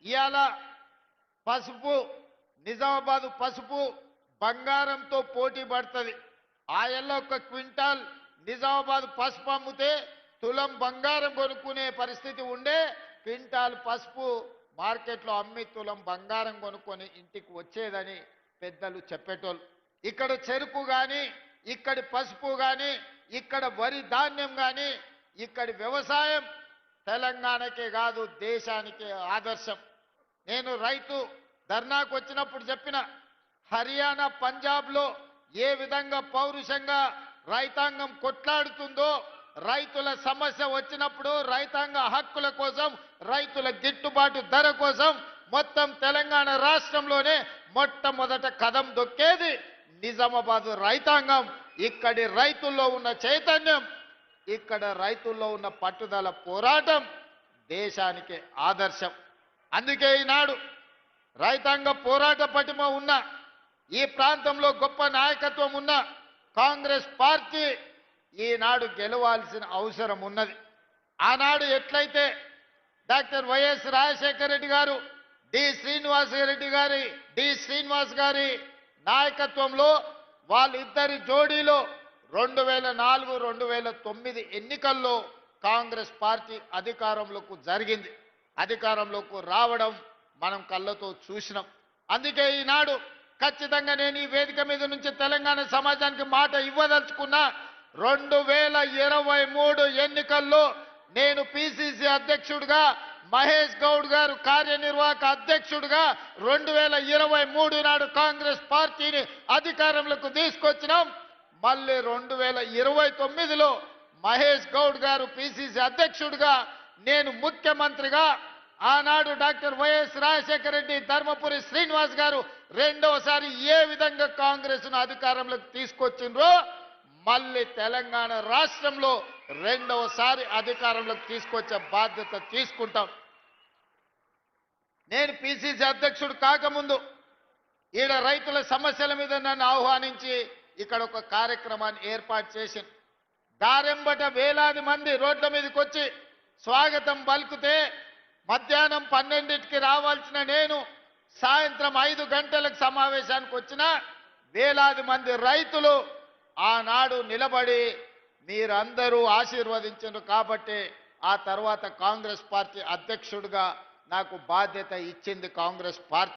ఇవాళ పసుపు నిజామాబాద్ పసుపు బంగారంతో పోటీ పడుతుంది. ఆ ఎల్ల ఒక క్వింటాల్ నిజామాబాద్ పసుపు అమ్మితే తులం బంగారం కొనుక్కునే పరిస్థితి ఉండే. క్వింటాల్ పసుపు మార్కెట్లో అమ్మి తులం బంగారం కొనుక్కొని ఇంటికి వచ్చేదని పెద్దలు చెప్పేటోళ్ళు. ఇక్కడ చెరుకు కానీ, ఇక్కడి పసుపు కానీ, ఇక్కడ వరి ధాన్యం కానీ, ఇక్కడి వ్యవసాయం తెలంగాణకే కాదు దేశానికే ఆదర్శం. నేను రైతు ధర్నాకు వచ్చినప్పుడు చెప్పిన, హర్యానా పంజాబ్లో ఏ విధంగా పౌరుషంగా రైతాంగం కొట్లాడుతుందో, రైతుల సమస్య వచ్చినప్పుడు రైతాంగ హక్కుల కోసం, రైతుల గిట్టుబాటు ధర కోసం మొత్తం తెలంగాణ రాష్ట్రంలోనే మొట్టమొదట కదం దొక్కేది నిజామాబాద్ రైతాంగం. ఇక్కడి రైతుల్లో ఉన్న చైతన్యం, ఇక్కడ రైతుల్లో ఉన్న పట్టుదల పోరాటం దేశానికి ఆదర్శం. అందుకే ఈనాడు రైతాంగ పోరాట పటిమ ఉన్న, ఈ ప్రాంతంలో గొప్ప నాయకత్వం ఉన్న కాంగ్రెస్ పార్టీ ఈనాడు గెలవాల్సిన అవసరం ఉన్నది. ఆనాడు ఎట్లయితే డాక్టర్ వైఎస్ రాజశేఖర రెడ్డి గారు, డి శ్రీనివాస్ గారి నాయకత్వంలో వాళ్ళిద్దరి జోడీలో 2004, 2009 ఎన్నికల్లో కాంగ్రెస్ పార్టీ అధికారంలోకి రావడం మనం కళ్ళతో చూసినాం. అందుకే ఈనాడు ఖచ్చితంగా నేను ఈ వేదిక మీద నుంచి తెలంగాణ సమాజానికి మాట ఇవ్వదలుచుకున్నా. 2023 ఎన్నికల్లో నేను పిసిసి అధ్యక్షుడిగా, మహేష్ గౌడ్ గారు కార్యనిర్వాహక అధ్యక్షుడిగా 2023 నాడు కాంగ్రెస్ పార్టీని అధికారంలోకి తీసుకొచ్చినాం. మళ్ళీ 2029లో మహేష్ గౌడ్ గారు పిసిసి అధ్యక్షుడిగా, నేను ముఖ్యమంత్రిగా, ఆనాడు డాక్టర్ వైఎస్ రాజశేఖర రెడ్డి, ధర్మపురి శ్రీనివాస్ గారు రెండవసారి ఏ విధంగా కాంగ్రెస్ను అధికారంలోకి తీసుకొచ్చిండ్రో మళ్ళీ తెలంగాణ రాష్ట్రంలో రెండవసారి అధికారంలోకి తీసుకొచ్చే బాధ్యత తీసుకుంటాం. నేను పిసిసి అధ్యక్షుడు కాకముందు ఈడ రైతుల సమస్యల మీద నన్ను ఆహ్వానించి ఇక్కడ ఒక కార్యక్రమాన్ని ఏర్పాటు చేసింది. దారెంబట వేలాది మంది రోడ్ల మీదకి వచ్చి స్వాగతం పలుకుతే మధ్యాహ్నం 12కి రావాల్సిన నేను సాయంత్రం 5 గంటలకు సమావేశానికి వచ్చిన వేలాది మంది రైతులు ఆనాడు నిలబడి మీరందరూ ఆశీర్వదించారు కాబట్టి ఆ తర్వాత కాంగ్రెస్ పార్టీ అధ్యక్షుడిగా నాకు బాధ్యత ఇచ్చింది కాంగ్రెస్ పార్టీ.